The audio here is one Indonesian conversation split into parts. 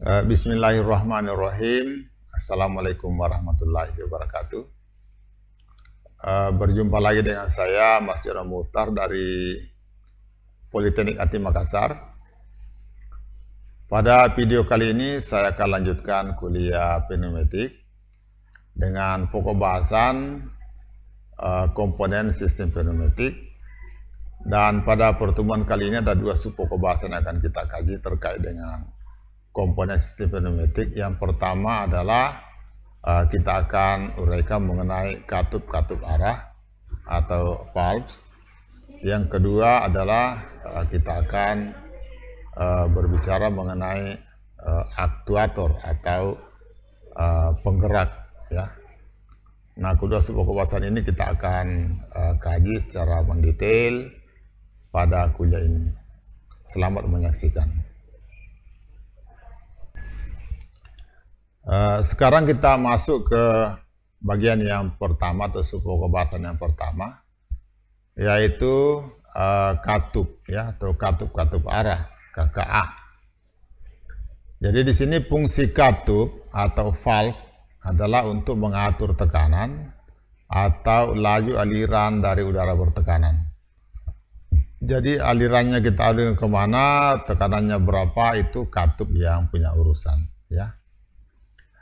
Bismillahirrahmanirrahim. Assalamualaikum warahmatullahi wabarakatuh. Berjumpa lagi dengan saya, Mas Jono Muhtar dari Politeknik Ati Makassar. Pada video kali ini saya akan lanjutkan kuliah pneumatik dengan pokok bahasan komponen sistem pneumatik. Dan pada pertemuan kali ini ada dua sub pokok bahasan yang akan kita kaji terkait dengan komponen sistem pneumatik. Yang pertama adalah kita akan uraikan mengenai katup-katup arah atau valves. Yang kedua adalah kita akan berbicara mengenai aktuator atau penggerak, ya. Nah, kedua sub pokok bahasan ini kita akan kaji secara mendetail pada kuliah ini. Selamat menyaksikan. Sekarang kita masuk ke bagian yang pertama atau sub pokok bahasan yang pertama, yaitu katup, ya, atau katup-katup arah (KKA). Jadi di sini fungsi katup atau valve adalah untuk mengatur tekanan atau laju aliran dari udara bertekanan. Jadi alirannya kita alirkan kemana, tekanannya berapa, itu katup yang punya urusan, ya.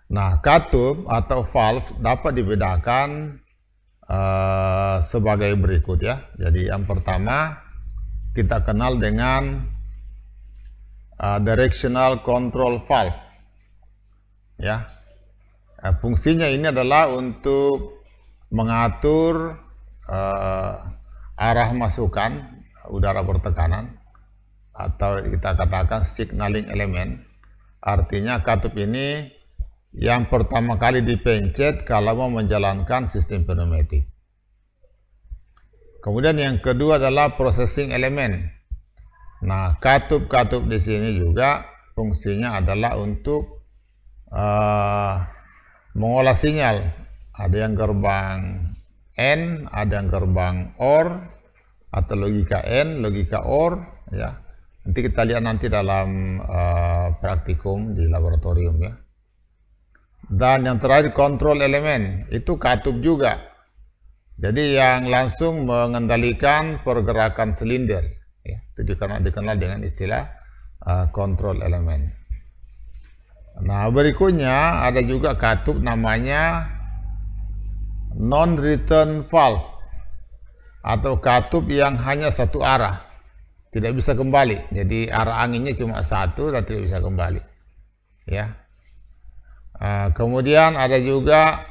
Nah, katup atau valve dapat dibedakan sebagai berikut, ya. Jadi yang pertama kita kenal dengan directional control valve, ya. Fungsinya ini adalah untuk mengatur arah masukan udara bertekanan, atau kita katakan signaling element. Artinya katup ini yang pertama kali dipencet kalau mau menjalankan sistem pneumatik. Kemudian yang kedua adalah processing element. Nah, katup-katup di sini juga fungsinya adalah untuk mengolah sinyal. Ada yang gerbang N, ada yang gerbang OR, atau logika N, logika OR, ya. Nanti kita lihat nanti dalam praktikum di laboratorium, ya. Dan yang terakhir kontrol elemen, itu katup juga. Jadi yang langsung mengendalikan pergerakan silinder, ya. Itu dikenal dengan istilah kontrol elemen. Nah, berikutnya ada juga katup namanya non-return valve, atau katup yang hanya satu arah, tidak bisa kembali. Jadi arah anginnya cuma satu dan tidak bisa kembali, ya. Kemudian ada juga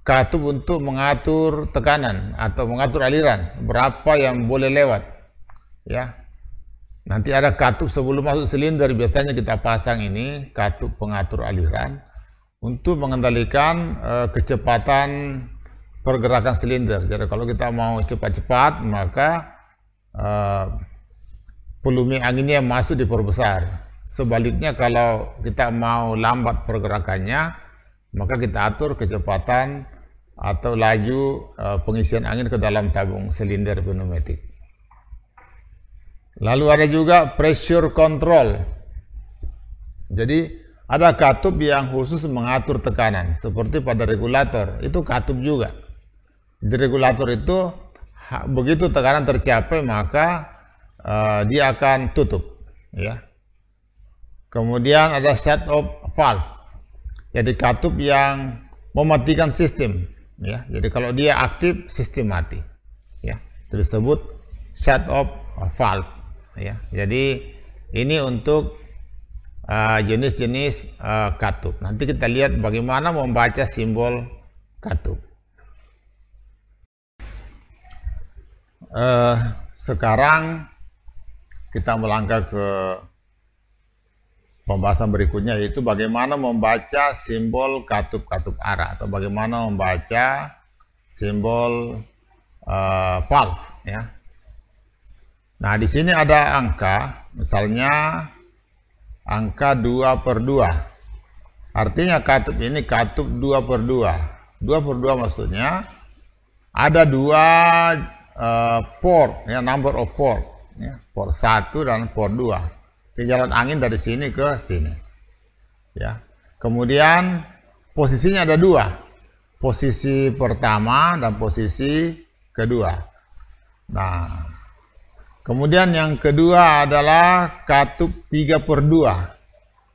katup untuk mengatur tekanan atau mengatur aliran, berapa yang boleh lewat, ya. Nanti ada katup sebelum masuk silinder, biasanya kita pasang ini katup pengatur aliran untuk mengendalikan kecepatan pergerakan silinder. Jadi kalau kita mau cepat-cepat, maka volume anginnya masuk diperbesar. Sebaliknya kalau kita mau lambat pergerakannya, maka kita atur kecepatan atau laju pengisian angin ke dalam tabung silinder pneumatik. Lalu ada juga pressure control. Jadi ada katup yang khusus mengatur tekanan, seperti pada regulator, itu katup juga. Di regulator itu begitu tekanan tercapai, maka dia akan tutup, ya. Kemudian ada shut off valve, jadi katup yang mematikan sistem, ya. Jadi kalau dia aktif, sistem mati, ya. Itu disebut shut off valve, ya. Jadi ini untuk jenis-jenis katup. Nanti kita lihat bagaimana membaca simbol katup. Sekarang kita melangkah ke pembahasan berikutnya, yaitu bagaimana membaca simbol katup-katup arah atau bagaimana membaca simbol valve, ya. Nah, di sini ada angka, misalnya angka 2/2. Artinya katup ini katup 2/2. 2/2 maksudnya ada dua port, ya, number of port, ya, port 1 dan port 2. Jalan angin dari sini ke sini. ya. Kemudian posisinya ada dua, posisi pertama dan posisi kedua. Nah, kemudian yang kedua adalah katup 3/2.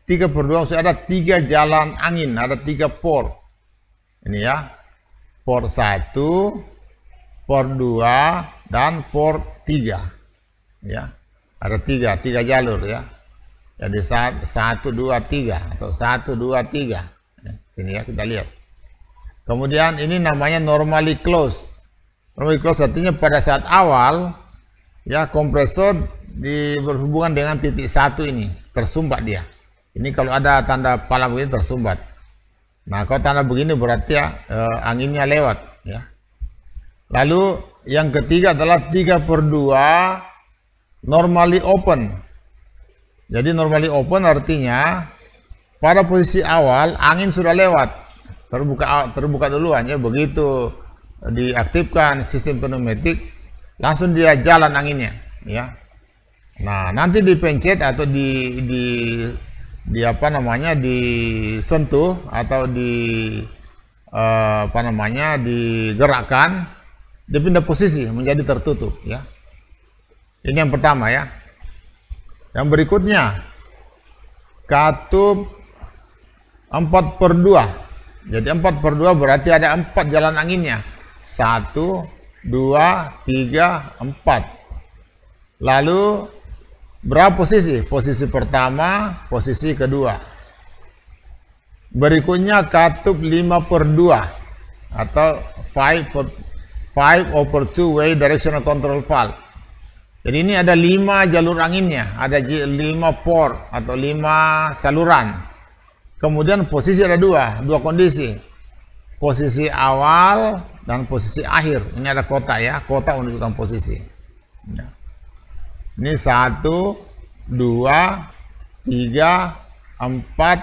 3/2 maksudnya ada 3 jalan angin, ada 3 port. Ini ya, port 1, port 2, dan port 3. Ya, ada 3 jalur ya. Jadi 1, 2, 3 atau 1, 2, 3. Ini ya, kita lihat. Kemudian ini namanya normally closed. Normally closed artinya pada saat awal ya kompresor berhubungan dengan titik 1 ini, tersumbat dia. Ini kalau ada tanda pala begini tersumbat. Nah, kalau tanda begini berarti ya anginnya lewat ya. Lalu yang ketiga adalah 3/2 normally open. Jadi normally open artinya pada posisi awal angin sudah lewat, terbuka duluan ya. Begitu diaktifkan sistem pneumatik, langsung dia jalan anginnya ya. Nah, nanti dipencet atau disentuh atau digerakkan, dia pindah posisi menjadi tertutup ya. Ini yang pertama ya. Yang berikutnya katup 4/2. Jadi 4/2 berarti ada 4 jalan anginnya. 1, 2, 3, 4. Lalu berapa posisi? Posisi pertama, posisi kedua. Berikutnya katup 5/2 atau 5/2 way directional control valve. Jadi ini ada 5 jalur anginnya, ada 5 port atau 5 saluran. Kemudian posisi ada dua kondisi. Posisi awal dan posisi akhir. Ini ada kotak ya, kotak menunjukkan posisi. Ya. Ini 1, 2, 3, 4,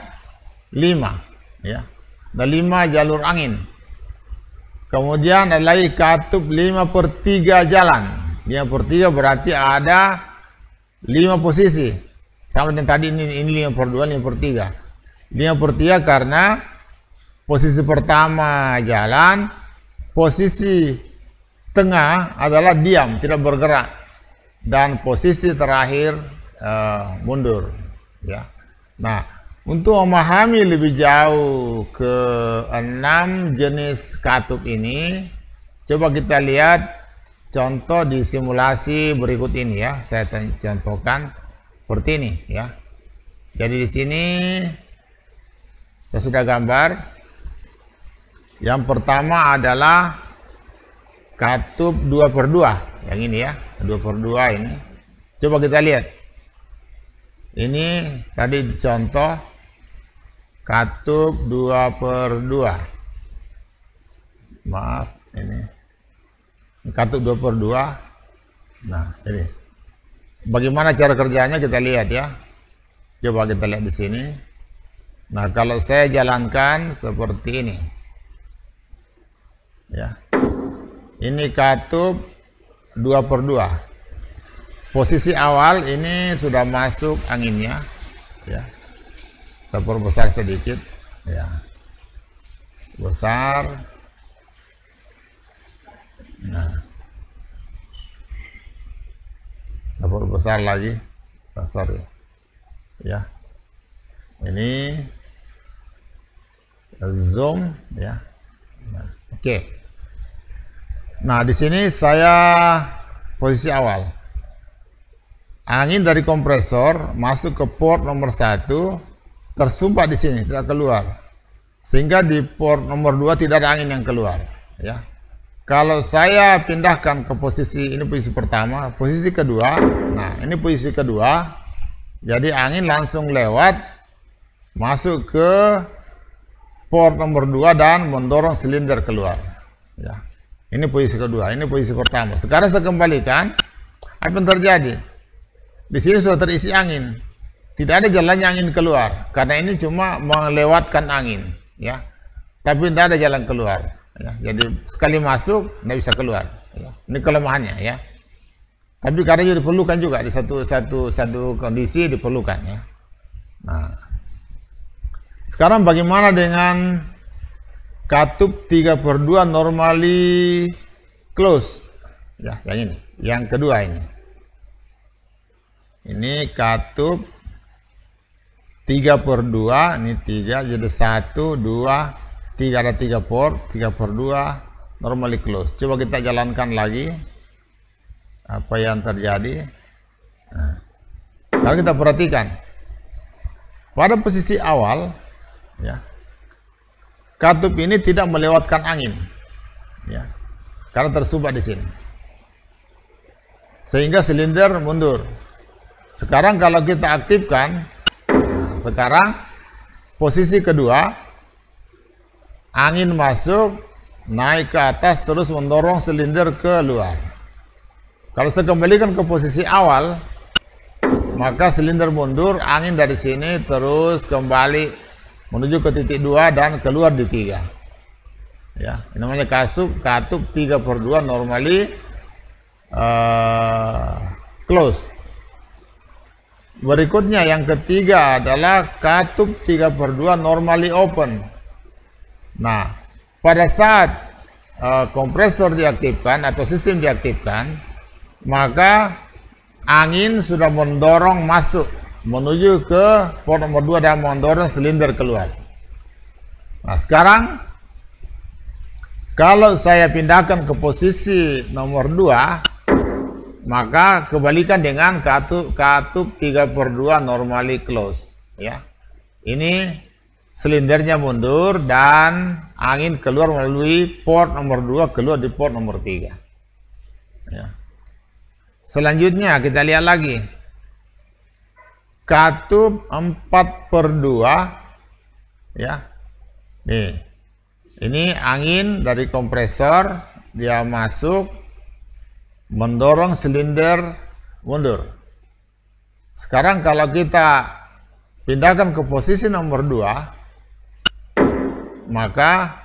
5 ya. Ada 5 jalur angin. Kemudian ada lagi katup 5/3 jalan. 5/3 berarti ada 5 posisi. Sama dengan tadi ini 5/2, 5/3. 5/3 karena posisi pertama jalan, posisi tengah adalah diam, tidak bergerak. Dan posisi terakhir mundur ya. Nah, untuk memahami lebih jauh ke 6 jenis katup ini, coba kita lihat contoh di simulasi berikut ini ya. Saya contohkan seperti ini ya. Jadi di sini saya sudah gambar. Yang pertama adalah katup 2/2. Yang ini ya, 2/2 ini. Coba kita lihat. Ini tadi contoh katup 2/2. Maaf, ini katup 2/2. Nah, ini. Bagaimana cara kerjanya kita lihat ya. Coba kita lihat di sini. Nah, kalau saya jalankan seperti ini. Ya. Ini katup 2/2. Posisi awal ini sudah masuk anginnya ya. Saya perbesar sedikit ya. Besar. Nah. Saya perbesar lagi. Besar ya. Ya. Ini zoom ya. Nah, oke. Nah, di sini saya posisi awal. Angin dari kompresor masuk ke port nomor 1, tersumbat di sini, tidak keluar. Sehingga di port nomor 2 tidak ada angin yang keluar, ya. Kalau saya pindahkan ke posisi ini, posisi pertama, posisi kedua. Nah, ini posisi kedua. Jadi angin langsung lewat masuk ke port nomor 2 dan mendorong silinder keluar, ya. Ini posisi kedua, ini posisi pertama. Sekarang saya kembalikan, apa yang terjadi? Di sini sudah terisi angin, tidak ada jalannya angin keluar, karena ini cuma melewatkan angin, ya. Tapi tidak ada jalan keluar, ya. Jadi sekali masuk tidak bisa keluar, ya. Ini kelemahannya, ya. Tapi karena diperlukan juga di satu kondisi diperlukan, ya. Nah, Sekarang bagaimana dengan katup 3/2 normally close? Ya, yang ini, yang kedua ini. Ini katup 3/2, ini 3, jadi 1, 2, 3, ada 3 port, 3/2 normally close. Coba kita jalankan lagi apa yang terjadi. Nah, kalau kita perhatikan pada posisi awal, ya, katup ini tidak melewatkan angin, ya, karena tersumbat di sini, sehingga silinder mundur. Sekarang kalau kita aktifkan, nah, sekarang posisi kedua, angin masuk, naik ke atas, terus mendorong silinder ke luar. Kalau saya kembalikan ke posisi awal, maka silinder mundur, angin dari sini terus kembali menuju ke titik 2 dan keluar di 3. Ya, ini namanya katup 3/2 normally close. Berikutnya yang ketiga adalah katup 3/2 normally open. Nah, pada saat kompresor diaktifkan atau sistem diaktifkan, maka angin sudah mendorong masuk menuju ke port nomor 2 dan mendorong silinder keluar. Nah, sekarang kalau saya pindahkan ke posisi nomor 2, maka kebalikan dengan katup 3/2 normally close, ya. Ini silindernya mundur dan angin keluar melalui port nomor 2, keluar di port nomor 3. Ya. Selanjutnya kita lihat lagi katup 4/2, ya. Nih, ini angin dari kompresor, dia masuk mendorong silinder mundur. Sekarang kalau kita pindahkan ke posisi nomor 2, maka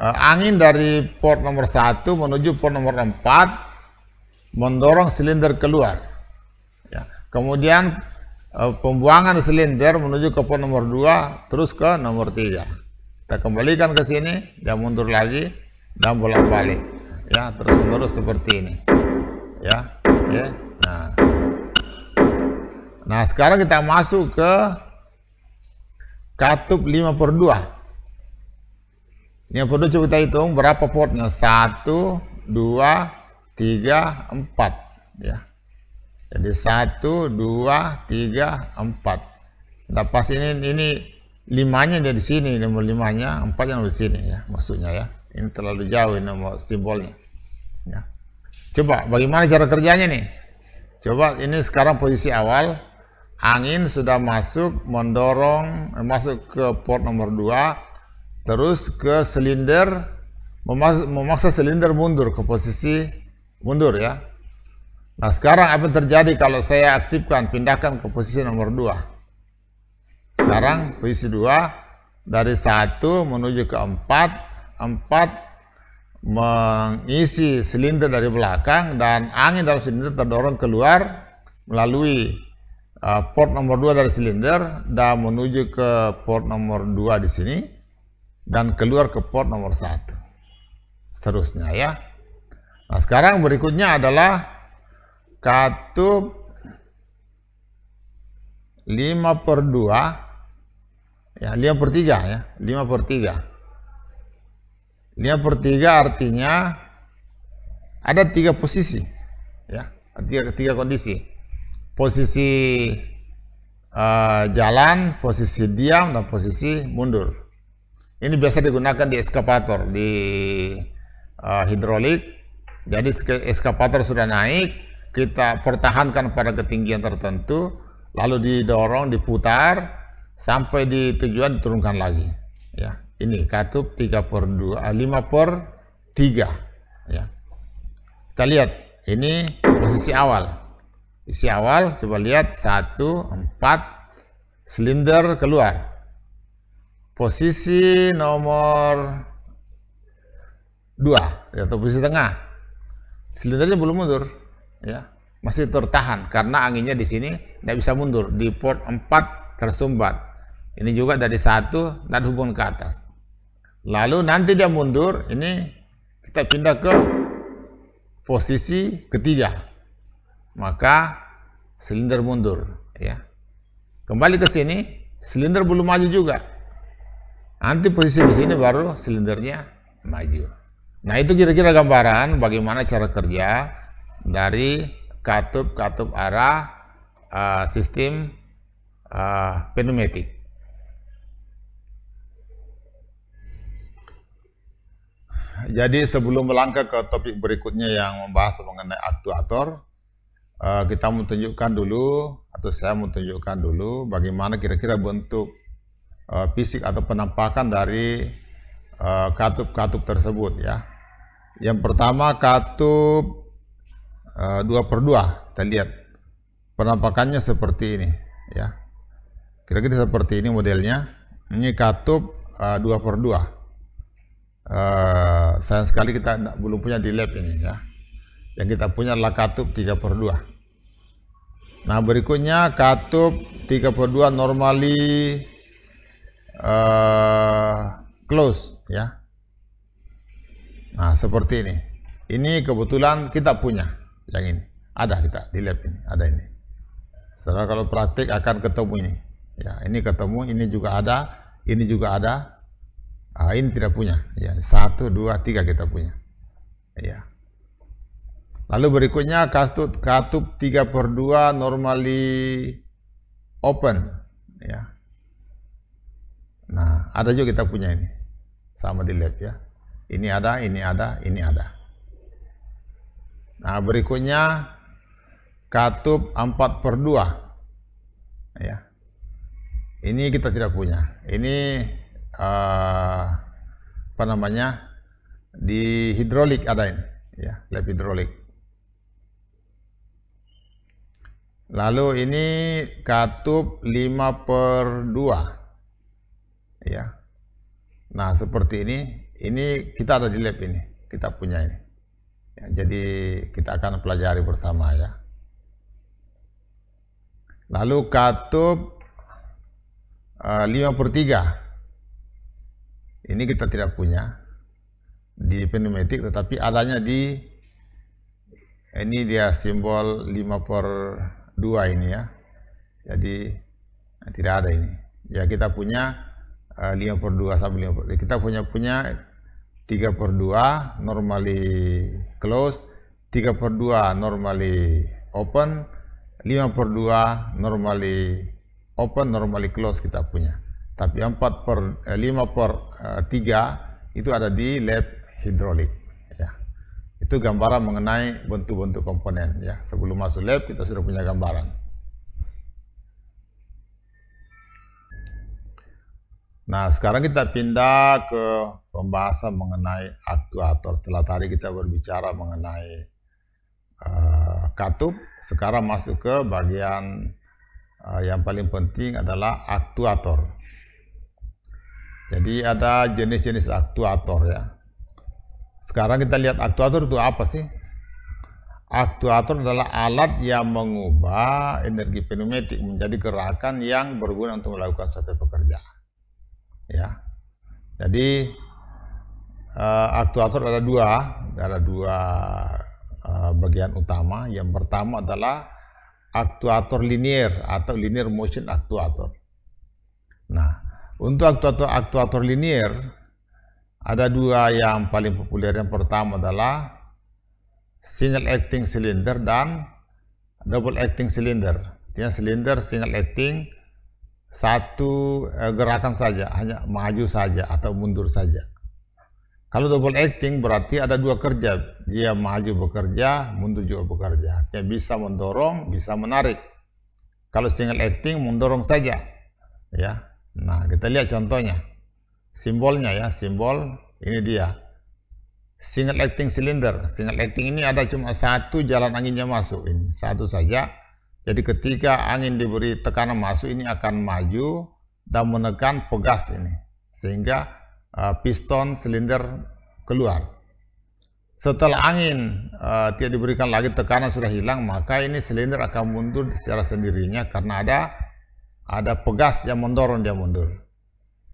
angin dari port nomor 1 menuju port nomor 4 mendorong silinder keluar, ya. Kemudian pembuangan silinder menuju ke port nomor 2 terus ke nomor 3. Kita kembalikan ke sini, dia mundur lagi dan bolak-balik, ya, terus menerus seperti ini, ya, ya. Nah, sekarang kita masuk ke katup 5/2. 5/2 coba kita hitung berapa portnya, 1, 2, 3, 4, ya. Jadi 1, 2, 3, 4. Nah, pas ini 5-nya dia di sini, nomor 5-nya, 4-nya di sini, ya, maksudnya, ya. Ini terlalu jauh ini nomor simbolnya, ya. Coba bagaimana cara kerjanya nih? Coba ini sekarang posisi awal, angin sudah masuk mendorong masuk ke port nomor 2, terus ke silinder, memaksa silinder mundur ke posisi mundur, ya. Nah, sekarang apa yang terjadi kalau saya aktifkan, pindahkan ke posisi nomor 2? Sekarang posisi 2 dari 1 menuju ke 4 mengisi silinder dari belakang dan angin dalam silinder terdorong keluar melalui port nomor 2 dari silinder dan menuju ke port nomor 2 di sini dan keluar ke port nomor 1. Seterusnya, ya. Nah, sekarang berikutnya adalah katup 5/2, ya, 5/3, ya, 5/3. 5/3 artinya ada 3 posisi, ya, tiga kondisi. Posisi jalan, posisi diam, dan posisi mundur. Ini biasa digunakan di eskavator, di hidrolik. Jadi eskavator sudah naik, kita pertahankan pada ketinggian tertentu, lalu didorong, diputar sampai di tujuan, diturunkan lagi, ya. Ini katup 5/3, ya. Kita lihat ini posisi awal. Posisi awal, coba lihat 1, 4, silinder keluar. Posisi nomor 2, atau posisi tengah, silindernya belum mundur, ya, masih tertahan karena anginnya di sini tidak bisa mundur, di port 4 tersumbat. Ini juga dari 1 dan hubungan ke atas. Lalu nanti dia mundur, ini kita pindah ke posisi ketiga. Maka silinder mundur, ya. Kembali ke sini, silinder belum maju juga. Nanti posisi di sini baru silindernya maju. Nah, itu kira-kira gambaran bagaimana cara kerja dari katup arah sistem pneumatik. Jadi sebelum melangkah ke topik berikutnya yang membahas mengenai aktuator, kita menunjukkan dulu, atau saya menunjukkan dulu bagaimana kira-kira bentuk fisik atau penampakan dari katup tersebut, ya. Yang pertama katup 2/2, kita lihat penampakannya seperti ini, ya. Kira-kira seperti ini modelnya. Ini katup 2/2. Sayang sekali kita belum punya di lab ini, ya. Yang kita punya adalah katup 3/2. Nah, berikutnya katup 3/2 normally close, ya. Nah, seperti ini. Ini kebetulan kita punya yang ini. Ada kita di lab ini, ada ini. Setelah kalau praktik akan ketemu ini. Ya, ini ketemu, ini juga ada, ini juga ada. Ini tidak punya, ya. 1, 2, 3 kita punya, ya. Lalu berikutnya katup 3/2 normally open, ya. Nah, ada juga kita punya ini, sama di lab, ya. Ini ada, ini ada, ini ada. Nah, berikutnya katup 4/2, ya. Ini kita tidak punya. Ini apa namanya, di hidrolik ada ini, ya, lab hidrolik. Lalu ini katup 5/2, ya. Nah, seperti ini kita ada di lab ini, kita punya ini, ya. Jadi kita akan pelajari bersama, ya. Lalu katup 5/3. Ini kita tidak punya di pneumatik, tetapi adanya di ini, dia simbol 5/2 ini, ya. Jadi tidak ada ini. Ya, kita punya 5/2 sampai 5/2. Kita punya 3/2 normally close, 3/2 normally open, 5/2 normally open, normally close kita punya. Tapi 5/3 itu ada di lab hidrolik, ya. Itu gambaran mengenai bentuk-bentuk komponen, ya. Sebelum masuk lab kita sudah punya gambaran. Nah, sekarang kita pindah ke pembahasan mengenai aktuator. Setelah tadi kita berbicara mengenai katup, sekarang masuk ke bagian yang paling penting adalah aktuator. Jadi ada jenis-jenis aktuator, ya. Sekarang kita lihat aktuator itu apa sih? Aktuator adalah alat yang mengubah energi pneumatik menjadi gerakan yang berguna untuk melakukan suatu pekerjaan, ya. Jadi aktuator ada dua bagian utama. Yang pertama adalah aktuator linear atau linear motion aktuator. Nah, untuk aktuator linear ada dua yang paling populer. Yang pertama adalah single acting cylinder dan double acting cylinder. Artinya silinder single acting, satu gerakan saja, hanya maju saja atau mundur saja. Kalau double acting berarti ada dua kerja, dia maju bekerja, mundur juga bekerja. Dia bisa mendorong, bisa menarik. Kalau single acting mendorong saja, ya. Nah, kita lihat contohnya, simbolnya, ya, simbol ini dia single acting cylinder. Single acting ini ada cuma satu jalan anginnya masuk, ini satu saja. Jadi ketika angin diberi tekanan masuk, ini akan maju dan menekan pegas ini, sehingga piston silinder keluar. Setelah angin tidak diberikan lagi tekanan, sudah hilang, maka ini silinder akan mundur secara sendirinya karena ada pegas yang mendorong dia mundur.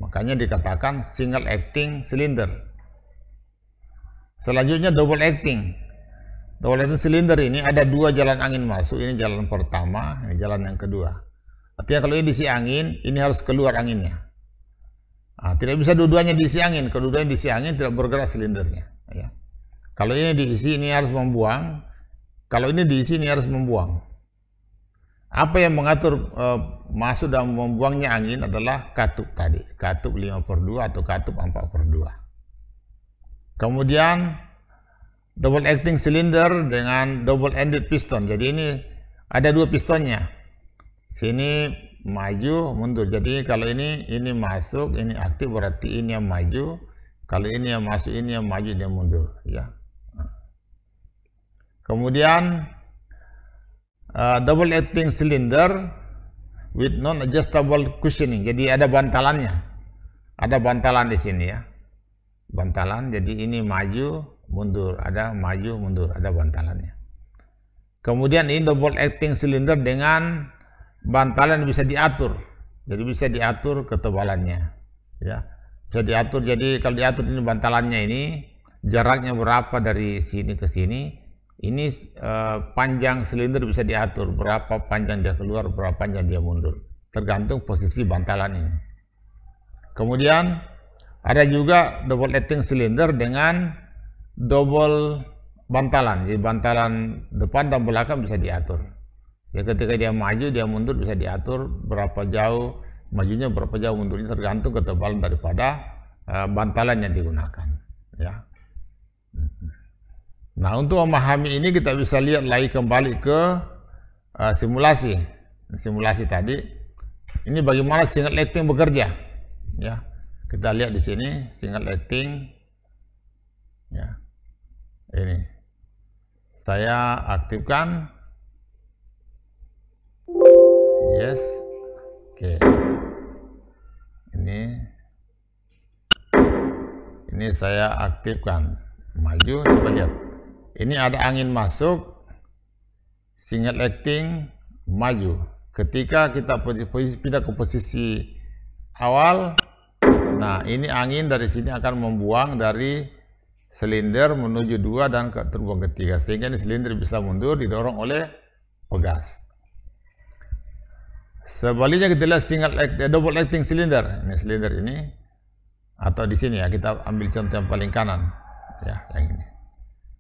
Makanya dikatakan single acting cylinder. Selanjutnya double acting. Double acting cylinder ini ada dua jalan angin masuk. Ini jalan pertama, ini jalan yang kedua. Artinya kalau ini diisi angin, ini harus keluar anginnya. Nah, tidak bisa dua-duanya diisi angin. Kalau dua-duanya diisi angin, tidak bergerak silindernya. Ya. Kalau ini diisi, ini harus membuang. Kalau ini diisi, ini harus membuang. Apa yang mengatur masuk dan membuangnya angin adalah katup tadi. Katup 5/2 atau katup 4/2. Kemudian double acting cylinder dengan double ended piston. Jadi ini ada dua pistonnya. Sini maju mundur. Jadi kalau ini masuk, ini aktif, berarti ini yang maju. Kalau ini yang masuk, ini yang maju, dia mundur. Ya. Kemudian double acting cylinder with non-adjustable cushioning. Jadi ada bantalannya. Ada bantalan di sini ya. Bantalan. Jadi ini maju, mundur. Ada maju, mundur. Ada bantalannya. Kemudian ini double acting cylinder dengan bantalan bisa diatur. Jadi bisa diatur ketebalannya. Ya. Bisa diatur. Jadi kalau diatur ini bantalannya ini jaraknya berapa dari sini ke sini. Ini panjang silinder bisa diatur, berapa panjang dia keluar, berapa panjang dia mundur, tergantung posisi bantalan ini. Kemudian ada juga double acting cylinder dengan double bantalan. Jadi bantalan depan dan belakang bisa diatur. Ya, ketika dia maju, dia mundur bisa diatur berapa jauh majunya, berapa jauh mundurnya, tergantung ketebalan daripada bantalan yang digunakan. Ya. Nah, untuk memahami ini kita bisa lihat lagi kembali ke simulasi. Simulasi tadi. Ini bagaimana single acting bekerja. Ya. Kita lihat di sini single acting. Ya. Ini. Saya aktifkan. Yes. Oke. Ini saya aktifkan. Maju, coba lihat. Ini ada angin masuk, single acting, maju. Ketika kita pindah ke posisi awal, nah ini angin dari sini akan membuang dari silinder menuju 2 dan terbuang ke 3. Sehingga ini silinder bisa mundur, didorong oleh pegas. Sebaliknya kita lihat double acting cylinder. Ini silinder ini, atau di sini ya, kita ambil contoh yang paling kanan. Ya, yang ini.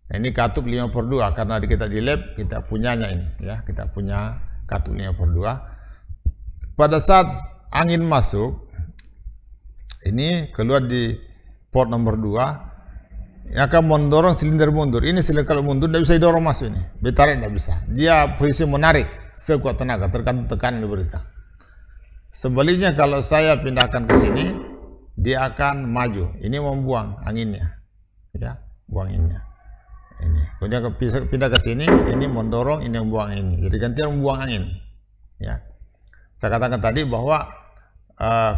Nah, ini katup 5/2 karena kita di lab kita punyanya ini ya, kita punya katup 5/2. Pada saat angin masuk ini keluar di port nomor 2 yang akan mendorong silinder mundur. Ini silinder kalau mundur tidak bisa didorong masuk ini. Ditarik tidak bisa. Dia posisi menarik sekuat tenaga tergantung tekanan yang diberikan. Sebaliknya kalau saya pindahkan ke sini, dia akan maju. Ini membuang anginnya. Ya, buang anginnya. Ini kemudian pindah ke sini, ini mendorong, ini membuang ini. Jadi gantian membuang angin. Ya, saya katakan tadi bahwa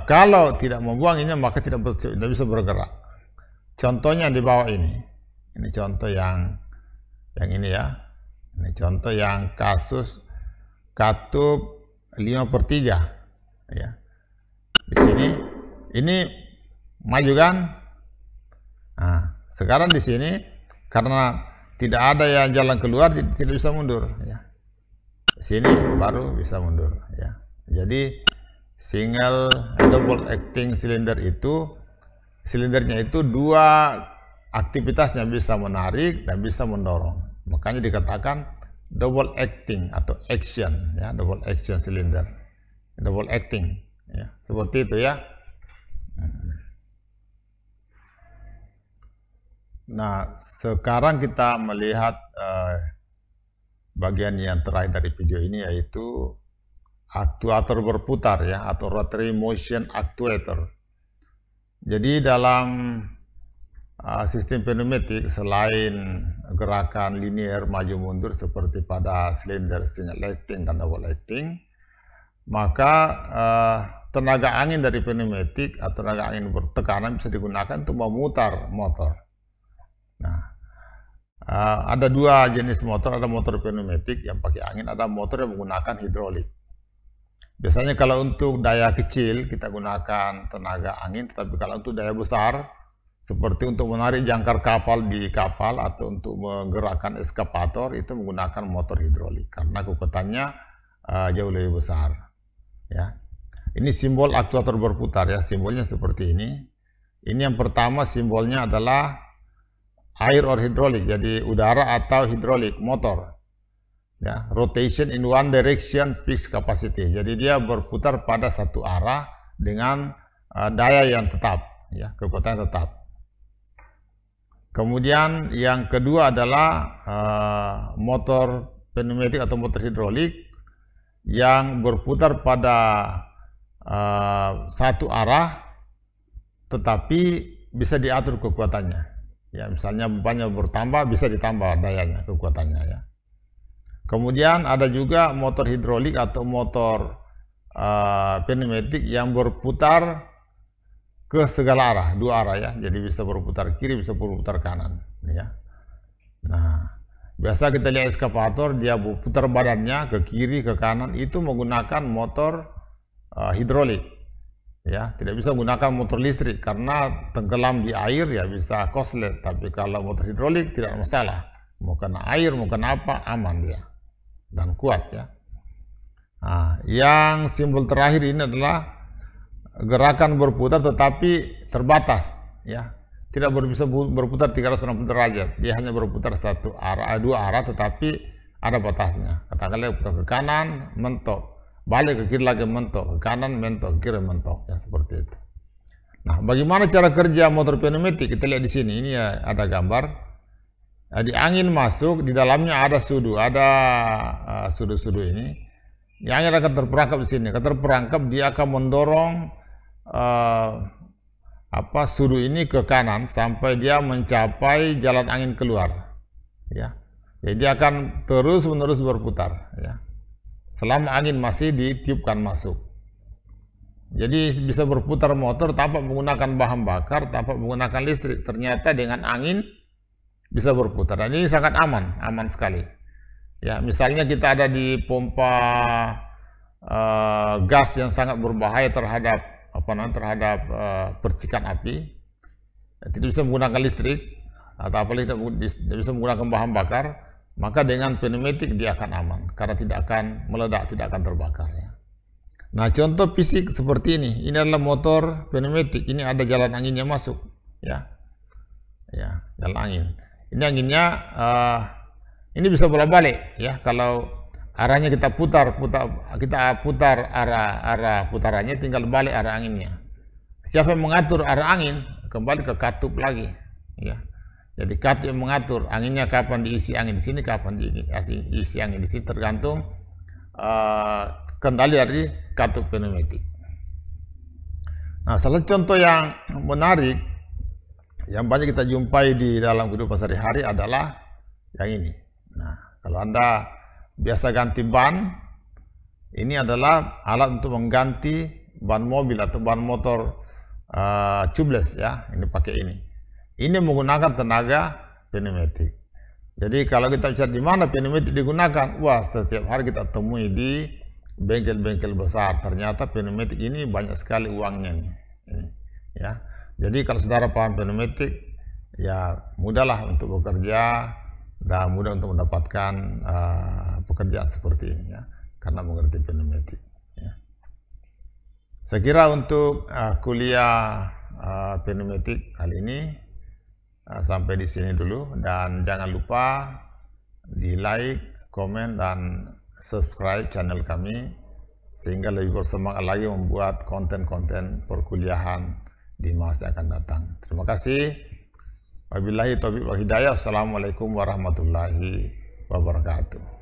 kalau tidak membuang ini maka tidak bisa bergerak. Contohnya di bawah ini. Ini contoh yang ini ya. Ini contoh yang kasus katup 5/3. Ya. Di sini ini maju kan? Nah, sekarang di sini karena tidak ada yang jalan keluar, tidak bisa mundur. Ya. Sini baru bisa mundur. Ya. Jadi double acting cylinder itu, silindernya itu dua aktivitasnya, bisa menarik dan bisa mendorong. Makanya dikatakan double acting atau action, ya, double action cylinder, double acting. Ya. Seperti itu ya. Nah, sekarang kita melihat bagian yang terakhir dari video ini, yaitu aktuator berputar ya, atau rotary motion actuator. Jadi dalam sistem pneumatik, selain gerakan linear maju mundur seperti pada silinder single acting dan double acting, maka tenaga angin dari pneumatik atau tenaga angin bertekanan bisa digunakan untuk memutar motor. Nah, ada dua jenis motor, ada motor pneumatik yang pakai angin, ada motor yang menggunakan hidrolik. Biasanya kalau untuk daya kecil kita gunakan tenaga angin, tetapi kalau untuk daya besar seperti untuk menarik jangkar kapal di kapal atau untuk menggerakkan eskavator itu menggunakan motor hidrolik karena kekuatannya jauh lebih besar. Ya, ini simbol aktuator berputar ya, simbolnya seperti ini. Ini yang pertama simbolnya adalah air or hidrolik, jadi udara atau hidrolik motor. Ya, rotation in one direction fixed capacity. Jadi dia berputar pada satu arah dengan daya yang tetap, ya, kekuatan tetap. Kemudian yang kedua adalah motor pneumatik atau motor hidrolik yang berputar pada satu arah, tetapi bisa diatur kekuatannya. Ya, misalnya bebannya bertambah, bisa ditambah dayanya, kekuatannya ya. Kemudian ada juga motor hidrolik atau motor pneumatik yang berputar ke segala arah, dua arah ya. Jadi bisa berputar kiri, bisa berputar kanan ya. Nah, biasa kita lihat eskavator dia berputar badannya ke kiri, ke kanan, itu menggunakan motor hidrolik. Ya, tidak bisa menggunakan motor listrik karena tenggelam di air ya bisa koslet. Tapi kalau motor hidrolik tidak masalah, mau kena air, mau kena apa, aman dia dan kuat ya. Nah, yang simbol terakhir ini adalah gerakan berputar tetapi terbatas ya, tidak bisa berputar 360 derajat, dia hanya berputar satu arah, dua arah, tetapi ada batasnya. Katakanlah putar ke kanan mentok, balik ke kiri lagi mentok, ke kanan mentok, ke kiri mentok ya, seperti itu. Nah, bagaimana cara kerja motor pneumatik? Kita lihat di sini, ini ya, ada gambar. Jadi angin masuk, di dalamnya ada sudu, ada sudu-sudu ini. Yang angin akan terperangkap di sini. Terperangkap, dia akan mendorong sudu ini ke kanan sampai dia mencapai jalan angin keluar. Ya, jadi dia akan terus-menerus berputar. Ya, selama angin masih ditiupkan masuk. Jadi bisa berputar motor tanpa menggunakan bahan bakar, tanpa menggunakan listrik. Ternyata dengan angin bisa berputar. Dan ini sangat aman, aman sekali. Ya, misalnya kita ada di pompa gas yang sangat berbahaya terhadap percikan api, tidak bisa menggunakan listrik atau apalagi tidak bisa menggunakan bahan bakar, maka dengan pneumatik dia akan aman karena tidak akan meledak, tidak akan terbakar. Ya. Nah, contoh fisik seperti ini adalah motor pneumatik. Ini ada jalan anginnya masuk, ya, ya, jalan angin. Ini anginnya, ini bisa bolak-balik, ya. Kalau arahnya kita putar arah putarannya, tinggal balik arah anginnya. Siapa yang mengatur arah angin, kembali ke katup lagi, ya. Jadi katup yang mengatur anginnya kapan diisi angin di sini, kapan diisi angin di sini, tergantung kendali dari katup pneumatik. Nah, salah contoh yang menarik yang banyak kita jumpai di dalam kehidupan sehari-hari adalah yang ini. Nah, kalau Anda biasa ganti ban, ini adalah alat untuk mengganti ban mobil atau ban motor tubeless ya. Ini pakai ini. Ini menggunakan tenaga pneumatik. Jadi kalau kita bicara di mana pneumatik digunakan, wah, setiap hari kita temui di bengkel-bengkel besar. Ternyata pneumatik ini banyak sekali uangnya nih. Ini, ya. Jadi kalau saudara paham pneumatik, ya mudahlah untuk bekerja dan mudah untuk mendapatkan pekerjaan seperti ini ya, karena mengerti pneumatik. Ya. Saya kira untuk kuliah pneumatik kali ini sampai di sini dulu, dan jangan lupa di like, komen, dan subscribe channel kami sehingga lebih bersemangat lagi membuat konten-konten perkuliahan di masa yang akan datang. Terima kasih. Wabillahi taufiq wal hidayah. Assalamualaikum warahmatullahi wabarakatuh.